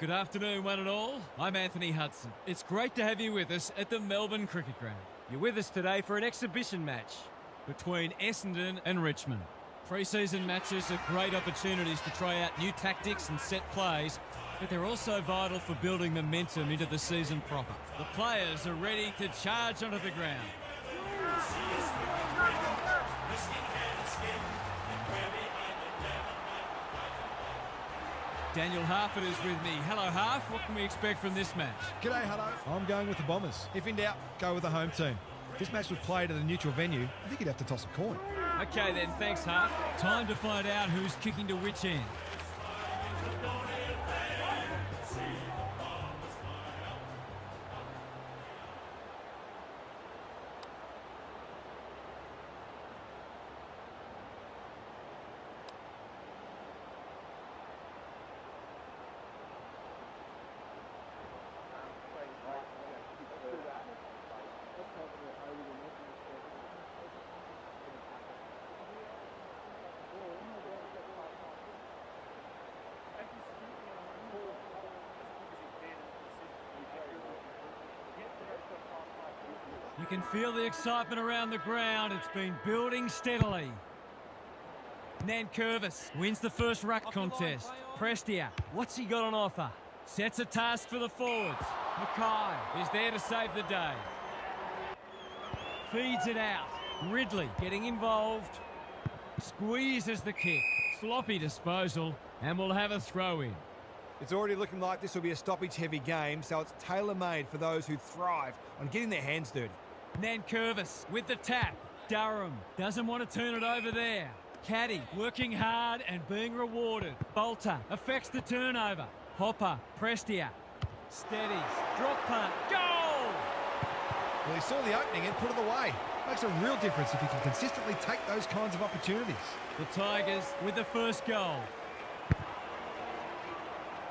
Good afternoon, one and all. I'm Anthony Hudson. It's great to have you with us at the Melbourne Cricket Ground. You're with us today for an exhibition match between Essendon and Richmond. Pre-season matches are great opportunities to try out new tactics and set plays, but they're also vital for building momentum into the season proper. The players are ready to charge onto the ground. Daniel Harford is with me. Hello, Harf. What can we expect from this match? G'day, Hutto. I'm going with the Bombers. If in doubt, go with the home team. If this match was played at a neutral venue, I think you'd have to toss a coin. Okay then, thanks, Harf. Time to find out who's kicking to which end. You can feel the excitement around the ground. It's been building steadily. Nankervis wins the first ruck contest. Prestia, what's he got on offer? Sets a task for the forwards. Mackay is there to save the day. Feeds it out. Ridley getting involved. Squeezes the kick. Sloppy disposal, and we'll have a throw in. It's already looking like this will be a stoppage-heavy game, so it's tailor-made for those who thrive on getting their hands dirty. Nankervis with the tap. Durham doesn't want to turn it over there. Caddy working hard and being rewarded. Bolter affects the turnover. Hopper, Prestia, steadies, drop punt, goal! Well, he saw the opening and put it away. Makes a real difference if he can consistently take those kinds of opportunities. The Tigers with the first goal.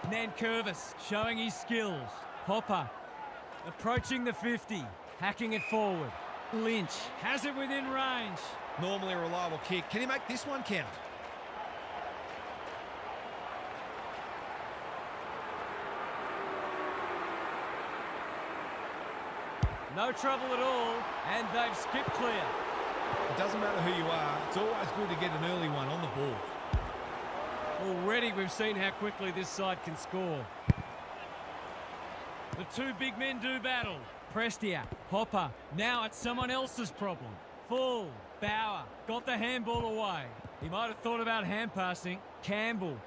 Nankervis showing his skills. Hopper approaching the 50, hacking it forward. Lynch has it within range. Normally a reliable kick. Can he make this one count? No trouble at all, and they've skipped clear. It doesn't matter who you are, it's always good to get an early one on the ball. Already we've seen how quickly this side can score. The two big men do battle. Prestia, Hopper, now it's someone else's problem. Full, Bauer, got the handball away. He might have thought about hand passing. Campbell,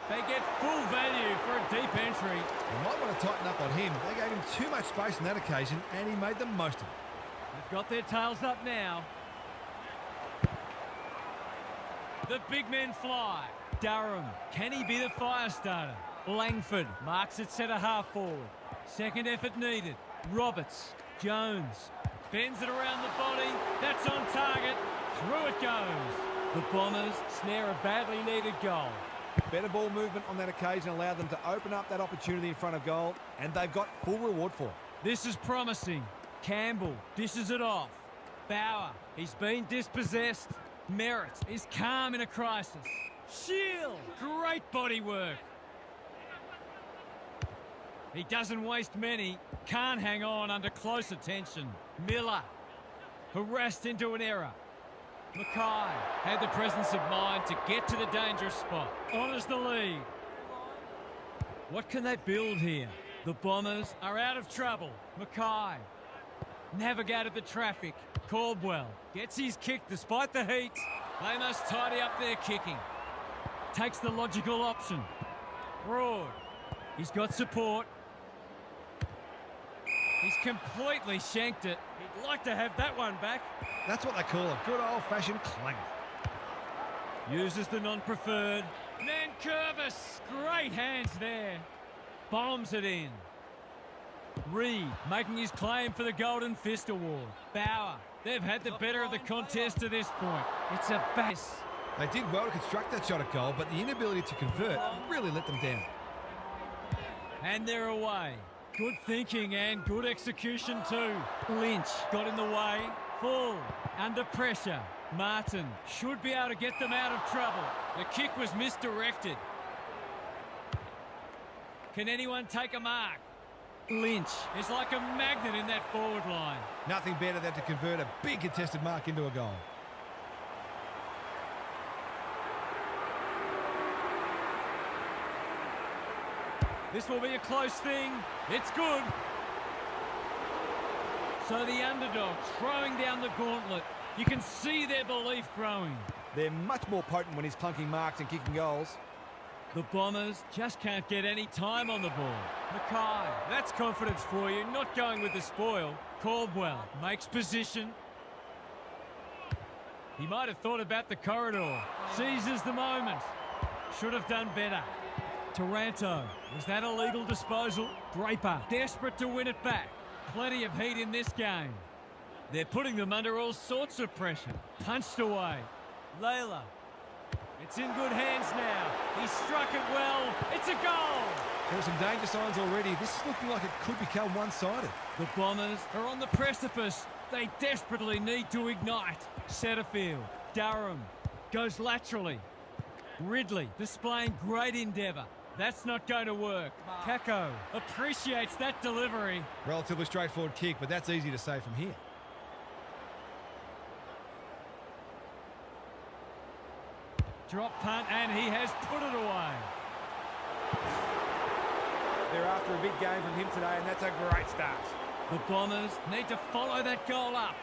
they get full value for a deep entry. They might want to tighten up on him. They gave him too much space on that occasion, and he made the most of it. They've got their tails up now. The big men fly. Durham, can he be the fire starter? Langford marks it centre half forward. Second effort needed. Roberts, Jones, bends it around the body. That's on target. Through it goes. The Bombers snare a badly needed goal. Better ball movement on that occasion allowed them to open up that opportunity in front of goal, and they've got full reward for it. This is promising. Campbell dishes it off. Bauer, he's been dispossessed. Merritt is calm in a crisis. Shield, great body work. He doesn't waste many. Can't hang on under close attention. Miller, harassed into an error. Mackay had the presence of mind to get to the dangerous spot. Honours the lead. What can they build here? The Bombers are out of trouble. Mackay navigated the traffic. Caldwell gets his kick despite the heat. They must tidy up their kicking. Takes the logical option. Broad. He's got support. He's completely shanked it. He'd like to have that one back. That's what they call a good old-fashioned clanger. Uses the non-preferred. Nankervis, great hands there. Bombs it in. Reed making his claim for the Golden Fist Award. Bauer, they've had the better of the contest to this point. It's a bass. They did well to construct that shot at goal, but the inability to convert really let them down. And they're away. Good thinking and good execution too. Lynch got in the way. Full. Under pressure. Martin should be able to get them out of trouble. The kick was misdirected. Can anyone take a mark? Lynch is like a magnet in that forward line. Nothing better than to convert a big contested mark into a goal. This will be a close thing. It's good. So the underdog throwing down the gauntlet. You can see their belief growing. They're much more potent when he's clunking marks and kicking goals. The Bombers just can't get any time on the ball. Mackay, that's confidence for you, not going with the spoil. Caldwell makes position. He might have thought about the corridor. Seizes the moment. Should have done better. Taranto, was that a legal disposal? Draper, desperate to win it back. Plenty of heat in this game. They're putting them under all sorts of pressure. Punched away. Layla. It's in good hands now. He struck it well. It's a goal. There are some danger signs already. This is looking like it could become one-sided. The Bombers are on the precipice. They desperately need to ignite. Setterfield. Durham goes laterally. Ridley displaying great endeavour. That's not going to work. Kako appreciates that delivery. Relatively straightforward kick, but that's easy to say from here. Drop punt, and he has put it away. They're after a big game from him today, and that's a great start. The Bombers need to follow that goal up.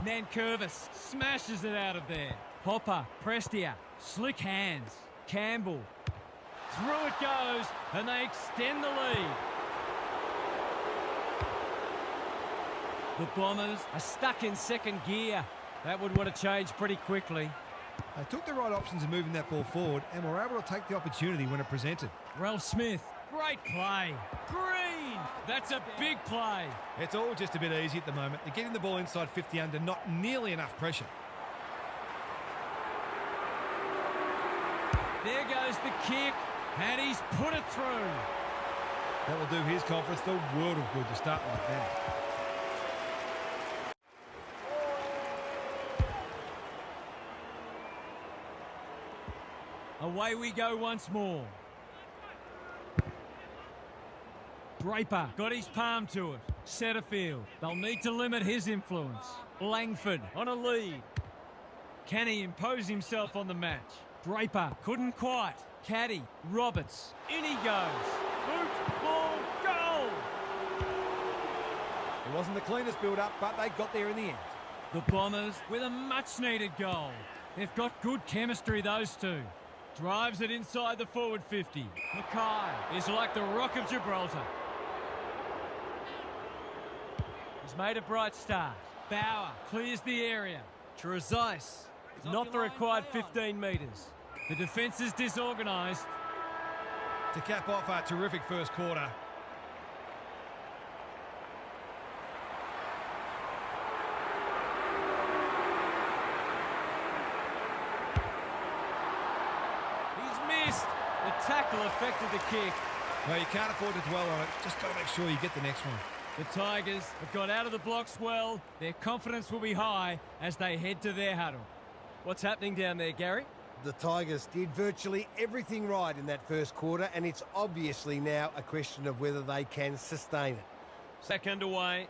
Nankervis smashes it out of there. Hopper, Prestia, slick hands. Campbell. Through it goes, and they extend the lead. The Bombers are stuck in second gear. That would want to change pretty quickly. They took the right options in moving that ball forward and were able to take the opportunity when it presented. Ralph Smith, great play. Green, that's a big play. It's all just a bit easy at the moment. They're getting the ball inside 50 under not nearly enough pressure. There goes the kick, and he's put it through. That will do his conference the world of good to start like that. Away we go once more. Draper got his palm to it. Setterfield, they'll need to limit his influence. Langford on a lead. Can he impose himself on the match? Draper couldn't quite. Caddy, Roberts, in he goes. Boot, ball, goal! It wasn't the cleanest build-up, but they got there in the end. The Bombers with a much-needed goal. They've got good chemistry, those two. Drives it inside the forward 50. Mackay is like the Rock of Gibraltar. He's made a bright start. Bauer clears the area. Trezise, not the required 15 metres. The defence is disorganised. To cap off a terrific first quarter. The tackle affected the kick. Well, you can't afford to dwell on it. Just got to make sure you get the next one. The Tigers have got out of the blocks well. Their confidence will be high as they head to their huddle. What's happening down there, Gary? The Tigers did virtually everything right in that first quarter, and it's obviously now a question of whether they can sustain it. Back underway.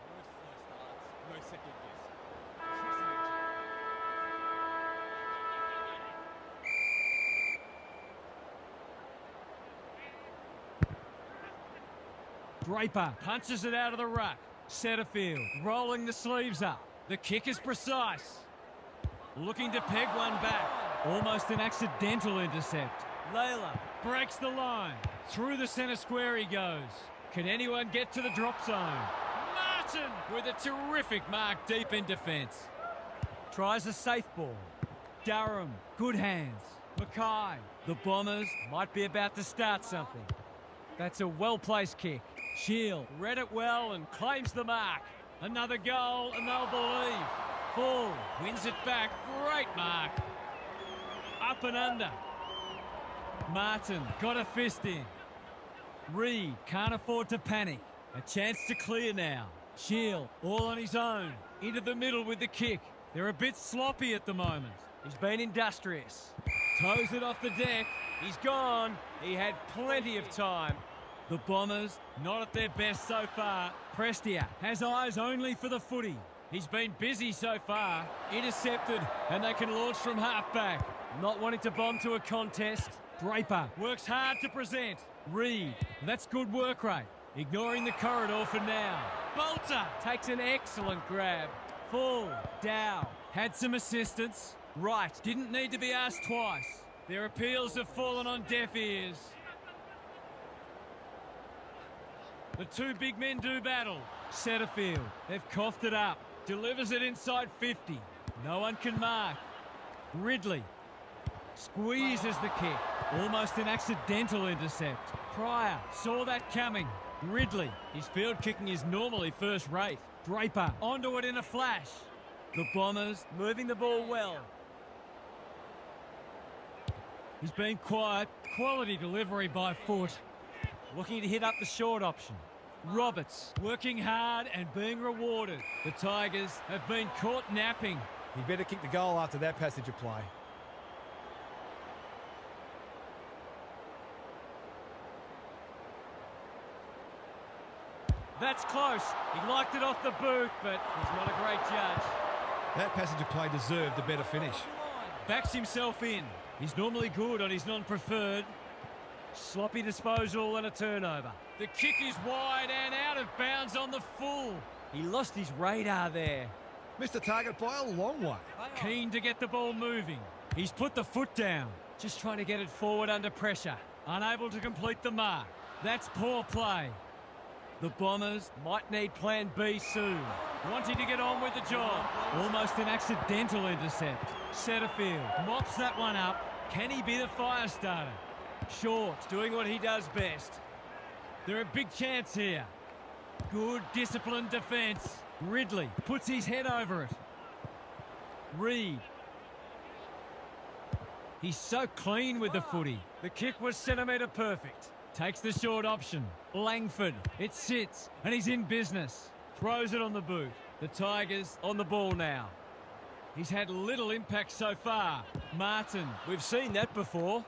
Draper punches it out of the ruck. Setterfield rolling the sleeves up. The kick is precise. Looking to peg one back. Almost an accidental intercept. Layla breaks the line. Through the centre square he goes. Can anyone get to the drop zone? Martin with a terrific mark deep in defence. Tries a safe ball. Durham, good hands. Mackay, the Bombers might be about to start something. That's a well-placed kick. Shield read it well and claims the mark. Another goal and they'll believe. Full wins it back. Great mark. Up and under. Martin got a fist in. Reed can't afford to panic. A chance to clear now. Shield all on his own. Into the middle with the kick. They're a bit sloppy at the moment. He's been industrious. Toes it off the deck. He's gone. He had plenty of time. The Bombers, not at their best so far. Prestia has eyes only for the footy. He's been busy so far. Intercepted, and they can launch from half-back. Not wanting to bomb to a contest. Draper works hard to present. Reed, that's good work rate. Ignoring the corridor for now. Bolter Takes an excellent grab. full. Dow had some assistance. Right, didn't need to be asked twice. Their appeals have fallen on deaf ears. The two big men do battle. Setterfield, they've coughed it up. Delivers it inside 50. No one can mark. Ridley squeezes the kick. Almost an accidental intercept. Pryor saw that coming. Ridley, his field kicking is normally first rate. Draper onto it in a flash. The Bombers Moving the ball well. He's been quiet. Quality delivery by foot. Looking to hit up the short option. Roberts working hard and being rewarded. The Tigers have been caught napping. He better kick the goal after that passage of play. That's close. He liked it off the boot, but he's not a great judge. That passage of play deserved a better finish. Backs himself in. He's normally good on his non-preferred. Sloppy disposal and a turnover. The kick is wide and out of bounds on the full. He lost his radar there. Missed the target by a long way. Keen to get the ball moving. He's put the foot down. Just trying to get it forward under pressure. Unable to complete the mark. That's poor play. The Bombers Might need plan B soon. wanting to get on with the job. Almost an accidental intercept. Setterfield mops that one up. Can he be the fire starter? Short. Doing what he does best. They're a big chance here. Good disciplined defence. Ridley puts his head over it. Reed. He's so clean with the footy. The kick was centimetre perfect. Takes the short option. Langford. It sits and he's in business. Throws it on the boot. The Tigers on the ball now. He's had little impact so far. Martin. We've seen that before.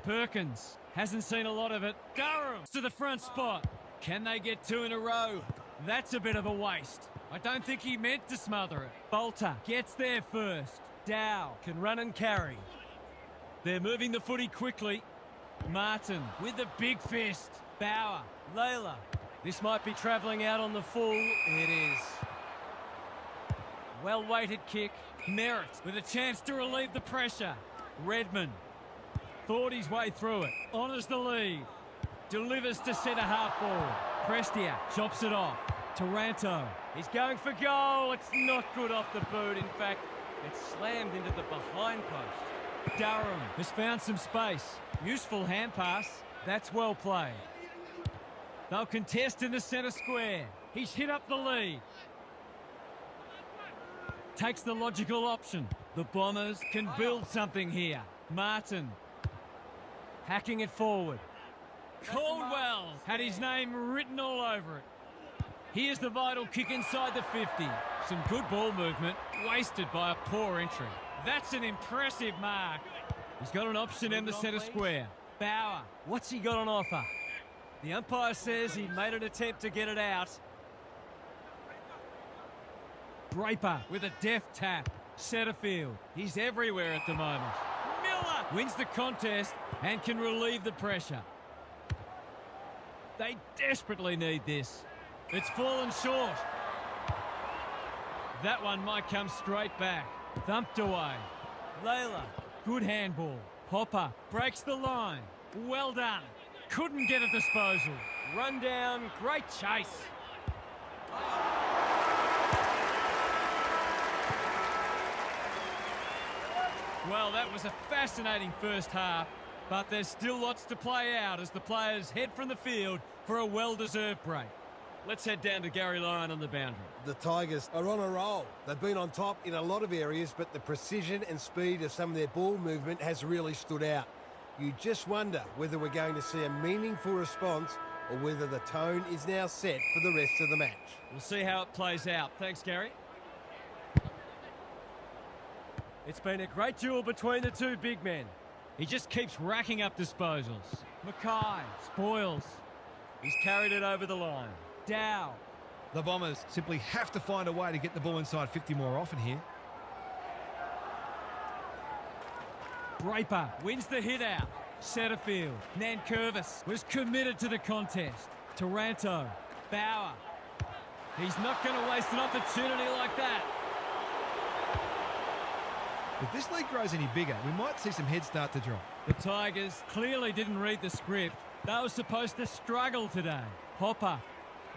Perkins hasn't seen a lot of it. Durham to the front spot. Can they get two in a row? That's a bit of a waste. I don't think he meant to smother it. Bolter gets there first. Dow Can run and carry. They're moving the footy quickly. Martin with the big fist. Bauer. Layla. This might be travelling out on the full. It is. Well-weighted kick. Merritt with a chance to relieve the pressure. Redmond thought his way through it. Honours the lead. Delivers to centre half forward. Prestia chops it off. Taranto. He's going for goal. It's not good off the boot. In fact, it's slammed into the behind post. Durham has found some space. Useful hand pass. That's well played. They'll contest in the centre square. He's hit up the lead. Takes the logical option. The Bombers can build something here. Martin hacking it forward. Caldwell had his name written all over it. Here's the vital kick inside the 50. Some good ball movement, wasted by a poor entry. That's an impressive mark. He's got an option in the centre square. Bauer. What's he got on offer? The umpire says he made an attempt to get it out. Draper with a deft tap. Setterfield. He's everywhere at the moment. Miller wins the contest and can relieve the pressure. They desperately need this. It's fallen short. That one might come straight back. Thumped away. Layla. Good handball. Hopper breaks the line. Well done. Couldn't get a disposal. Run down. Great chase. Well, that was a fascinating first half, but there's still lots to play out as the players head from the field for a well-deserved break. Let's head down to Gary Lyon on the boundary. The Tigers are on a roll. They've been on top in a lot of areas, but the precision and speed of some of their ball movement has really stood out. You just wonder whether we're going to see a meaningful response or whether the tone is now set for the rest of the match. We'll see how it plays out. Thanks, Gary. It's been a great duel between the two big men. He just keeps racking up disposals. Mackay spoils. He's carried it over the line. Dow. The Bombers simply have to find a way to get the ball inside 50 more often here. Draper wins the hit out. Setterfield. Nankervis was committed to the contest. Taranto. Bauer. He's not going to waste an opportunity like that. If this league grows any bigger, we might see some heads start to drop. The Tigers clearly didn't read the script. They were supposed to struggle today. Hopper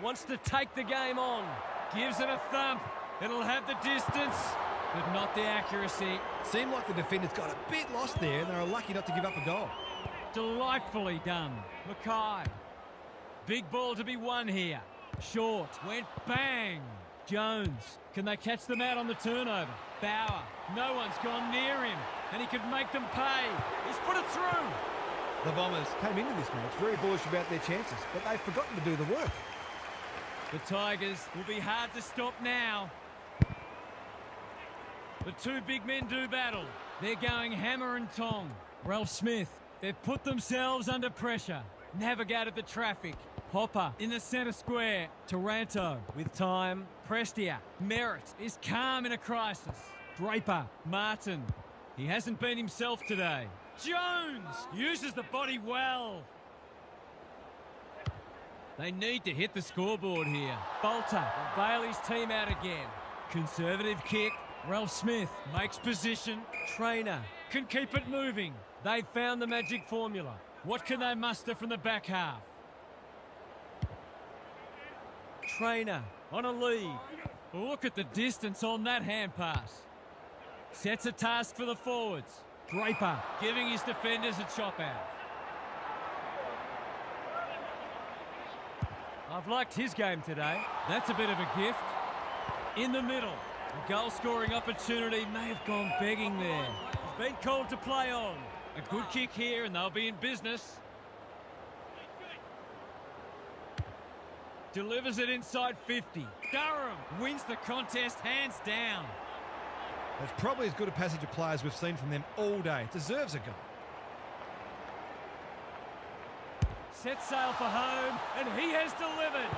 wants to take the game on. Gives it a thump. It'll have the distance, but not the accuracy. Seemed like the defenders got a bit lost there and they were lucky not to give up a goal. Delightfully done. Mackay. Big ball to be won here. Short. Went bang. Jones. Can they catch them out on the turnover? Bauer. No one's gone near him. And he could make them pay. He's put it through. The Bombers came into this match very bullish about their chances, but they've forgotten to do the work. The Tigers will be hard to stop now. The two big men do battle. They're going hammer and tong. Ralph Smith. They've put themselves under pressure. Navigated the traffic. Hopper in the centre square. Taranto with time. Prestia. Merritt is calm in a crisis. Draper. Martin. He hasn't been himself today. Jones uses the body well. They need to hit the scoreboard here. Bolter will bail his team out again. Conservative kick. Ralph Smith makes position. Trainer can keep it moving. They've found the magic formula. What can they muster from the back half? Trainer on a lead. Look at the distance on that hand pass. Sets a task for the forwards. Draper giving his defenders a chop out. I've liked his game today. That's a bit of a gift. In the middle. A goal-scoring opportunity may have gone begging there. He's been called to play on. A good kick here and they'll be in business. Delivers it inside 50. Durham wins the contest hands down. That's probably as good a passage of players we've seen from them all day. Deserves a goal. Set sail for home and he has delivered.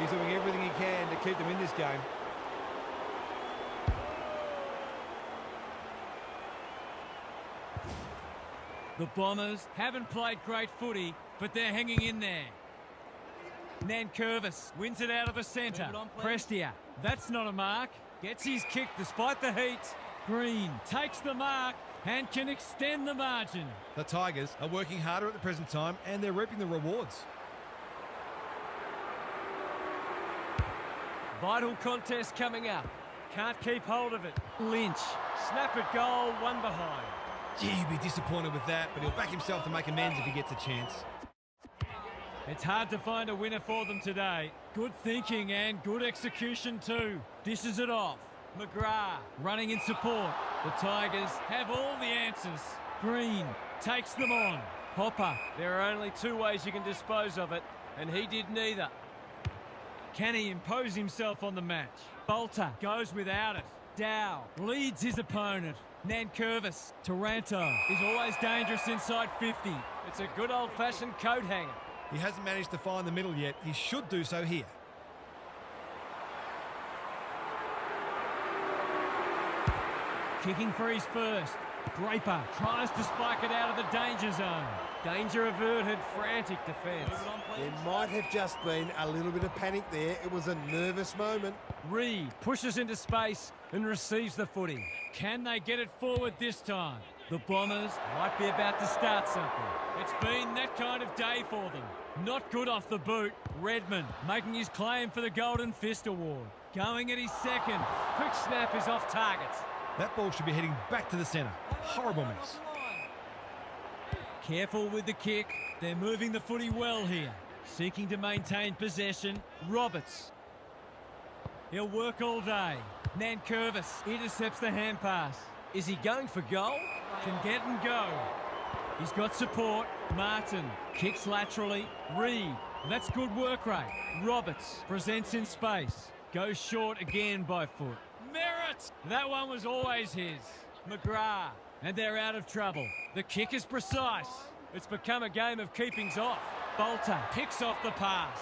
He's doing everything he can to keep them in this game. The Bombers haven't played great footy, but they're hanging in there. Nankervis wins it out of the centre. Prestia, that's not a mark. Gets his kick despite the heat. Green takes the mark and can extend the margin. The Tigers are working harder at the present time and they're reaping the rewards. Vital contest coming up. Can't keep hold of it. Lynch. Snap at goal, one behind. Gee, he'd be disappointed with that, but he'll back himself to make amends if he gets a chance. It's hard to find a winner for them today. Good thinking and good execution too. Dishes it off. McGrath running in support. The Tigers have all the answers. Green takes them on. Hopper. There are only two ways you can dispose of it, and he did neither. Can he impose himself on the match? Bolter goes without it. Dow leads his opponent. Nankervis. Taranto is always dangerous inside 50. It's a good old-fashioned coat hanger. He hasn't managed to find the middle yet. He should do so here. Kicking for his first. Draper tries to spike it out of the danger zone. Danger averted, frantic defence. There might have just been a little bit of panic there. It was a nervous moment. Reed pushes into space and receives the footy. Can they get it forward this time? The Bombers might be about to start something. It's been that kind of day for them. Not good off the boot. Redmond making his claim for the Golden Fist Award. Going at his second. Quick snap is off target. That ball should be heading back to the centre. Horrible miss. Careful with the kick. They're moving the footy well here. Seeking to maintain possession. Roberts. He'll work all day. Nankervis intercepts the hand pass. Is he going for goal? Can get and go. He's got support. Martin kicks laterally. Reed. That's good work rate. Roberts presents in space. Goes short again by foot. Merritt! That one was always his. McGrath And they're out of trouble. The kick is precise. It's become a game of keepings off. Bolter picks off the pass.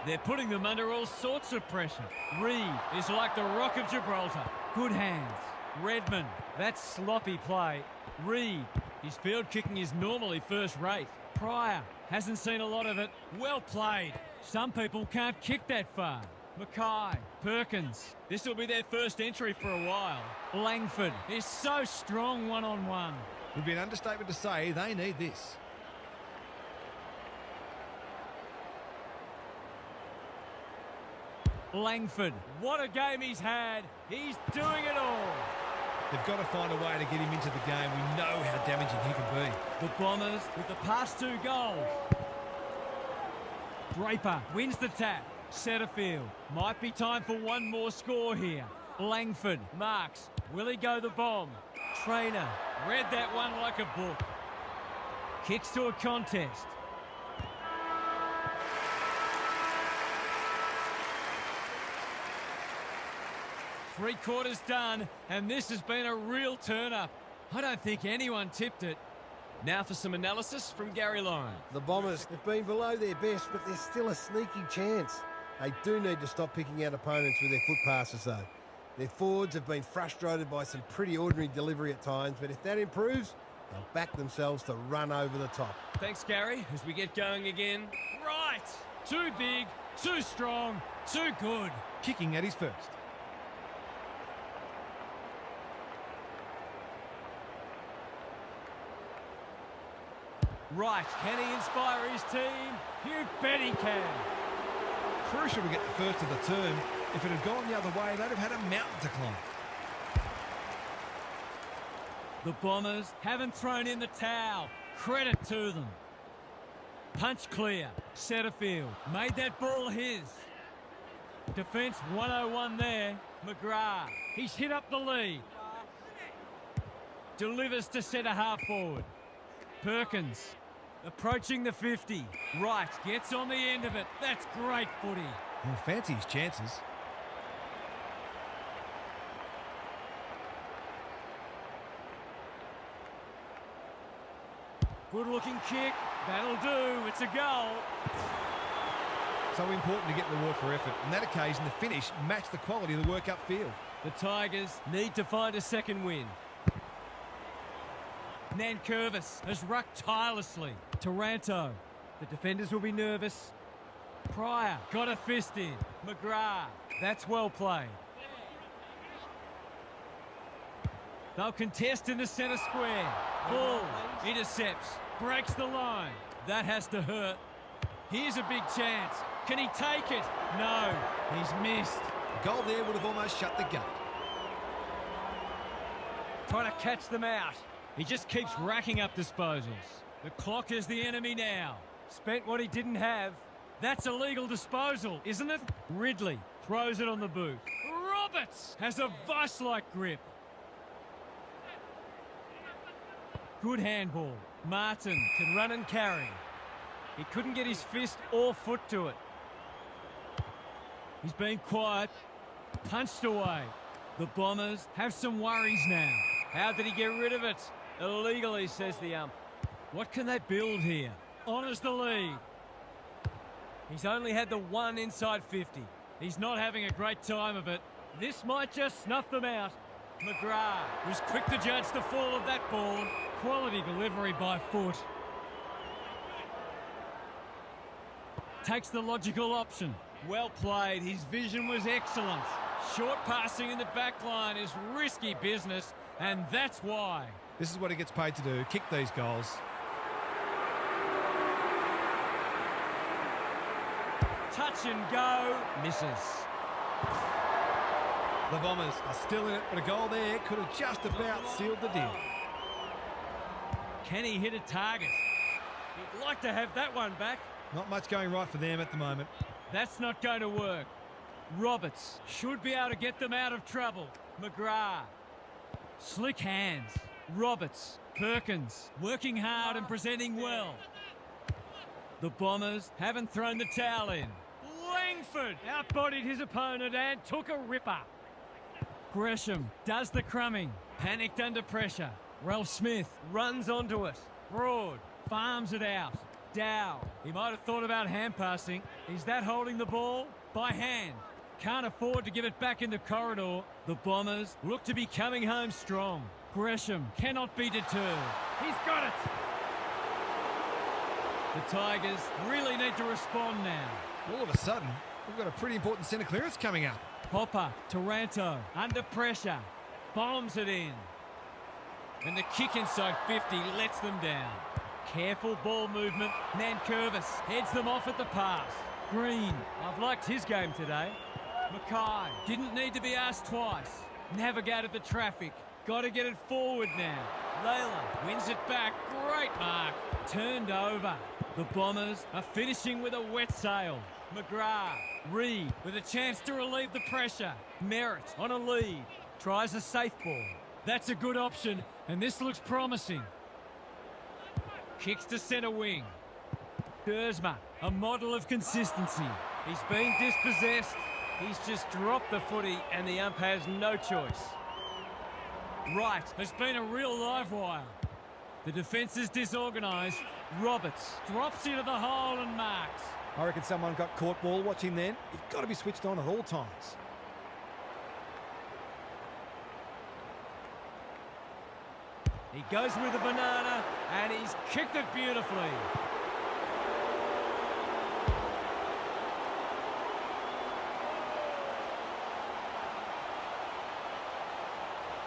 They're putting them under all sorts of pressure. Reed is like the Rock of Gibraltar. Good hands. Redmond, that's sloppy play. Reed, his field kicking is normally first rate. Pryor hasn't seen a lot of it. Well played. Some people can't kick that far. Mackay, Perkins. This will be their first entry for a while. Langford is so strong one-on-one. It would be an understatement to say they need this. Langford. What a game he's had. He's doing it all. They've got to find a way to get him into the game. We know how damaging he can be. The Bombers with the past 2 goals. Draper wins the tap. Setterfield. Might be time for one more score here. Langford marks. Will he go the bomb? Trainer read that one like a book. Kicks to a contest. Three-quarters done, and this has been a real turn-up. I don't think anyone tipped it. Now for some analysis from Gary Lyon. The Bombers have been below their best, but there's still a sneaky chance. They do need to stop picking out opponents with their foot passes, though. Their forwards have been frustrated by some pretty ordinary delivery at times, but if that improves, they'll back themselves to run over the top. Thanks, Gary, as we get going again. Right! Too big, too strong, too good. Kicking at his first. Right, can he inspire his team? You bet he can. Crucial to get the first of the term. If it had gone the other way, they'd have had a mountain to climb. The Bombers haven't thrown in the towel. Credit to them. Punch clear. Setterfield made that ball his. Defence 101 there. McGrath. He's hit up the lead. Delivers to centre half forward. Perkins. Approaching the 50. Wright gets on the end of it. That's great footy. He'll fancy his chances. Good looking kick. That'll do. It's a goal. So important to get the reward for effort. On that occasion, the finish matched the quality of the work upfield. The Tigers need to find a second win. Nankervis has rucked tirelessly. Taranto. The defenders will be nervous. Pryor got a fist in. McGrath. That's well played. They'll contest in the centre square. Ball intercepts. Breaks the line. That has to hurt. Here's a big chance. Can he take it? No. He's missed. A goal there would have almost shut the gate. Trying to catch them out. He just keeps racking up disposals. The clock is the enemy now. Spent what he didn't have. That's a legal disposal, isn't it? Ridley throws it on the boot. Roberts has a vice-like grip. Good handball. Martin can run and carry. He couldn't get his fist or foot to it. He's been quiet. Punched away. The Bombers have some worries now. How did he get rid of it? Illegally, says the ump. What can they build here? Honours the lead. He's only had the one inside 50. He's not having a great time of it. This might just snuff them out. McGrath was quick to judge the fall of that ball. Quality delivery by foot. Takes the logical option. Well played. His vision was excellent. Short passing in the back line is risky business, and that's why. This is what he gets paid to do, kick these goals. Touch and go. Misses. The Bombers are still in it, but a goal there could have just about sealed the deal. Can he hit a target? He'd like to have that one back. Not much going right for them at the moment. That's not going to work. Roberts should be able to get them out of trouble. McGrath. Slick hands. Roberts. Perkins. Working hard and presenting well. The Bombers haven't thrown the towel in. Langford outbodied his opponent and took a ripper. Gresham does the crumbing. Panicked under pressure. Ralph Smith runs onto it. Broad farms it out. Dow. He might have thought about hand passing. Is that holding the ball? By hand. Can't afford to give it back in the corridor. The Bombers look to be coming home strong. Gresham cannot be deterred. He's got it. The Tigers really need to respond now. All of a sudden, we've got a pretty important centre clearance coming up. Hopper, Taranto, under pressure. Bombs it in. And the kick inside 50 lets them down. Careful ball movement. Nankervis heads them off at the pass. Green, I've liked his game today. Mackay didn't need to be asked twice. Navigated the traffic. Got to get it forward now. Layla wins it back. Great mark. Turned over. The Bombers are finishing with a wet sail. McGrath, Reed with a chance to relieve the pressure. Merritt on a lead. Tries a safe ball. That's a good option, and this looks promising. Kicks to centre wing. Kurzma, a model of consistency. He's been dispossessed. He's just dropped the footy, and the ump has no choice. Wright has been a real live wire. The defence is disorganised. Roberts drops into the hole and marks. I reckon someone got caught ball watching then. You've got to be switched on at all times. He goes with a banana, and he's kicked it beautifully.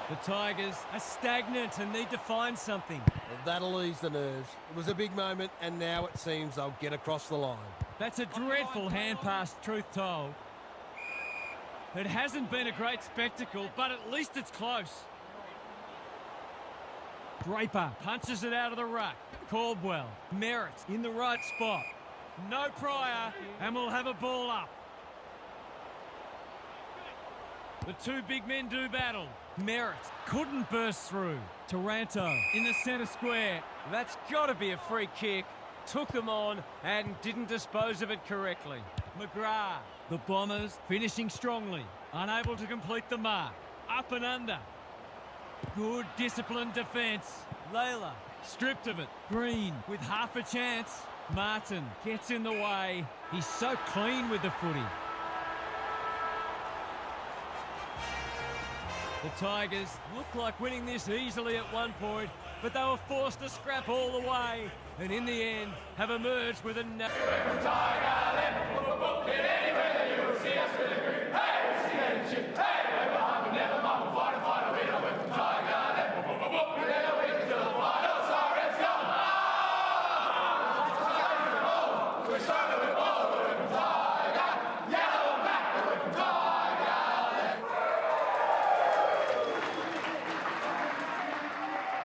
The Tigers are stagnant and need to find something. Well, that'll ease the nerves. It was a big moment, and now it seems they'll get across the line. That's a dreadful hand pass, truth told. It hasn't been a great spectacle, but at least it's close. Draper punches it out of the ruck. Caldwell, Merritt in the right spot. No Pryor, and we'll have a ball up. The two big men do battle. Merritt couldn't burst through. Taranto in the centre square. That's got to be a free kick. Took them on and didn't dispose of it correctly. McGrath. The Bombers finishing strongly. Unable to complete the mark. Up and under. Good disciplined defence. Layla stripped of it. Green with half a chance. Martin gets in the way. He's so clean with the footy. The Tigers looked like winning this easily at one point, but they were forced to scrap all the way, and in the end have emerged with a...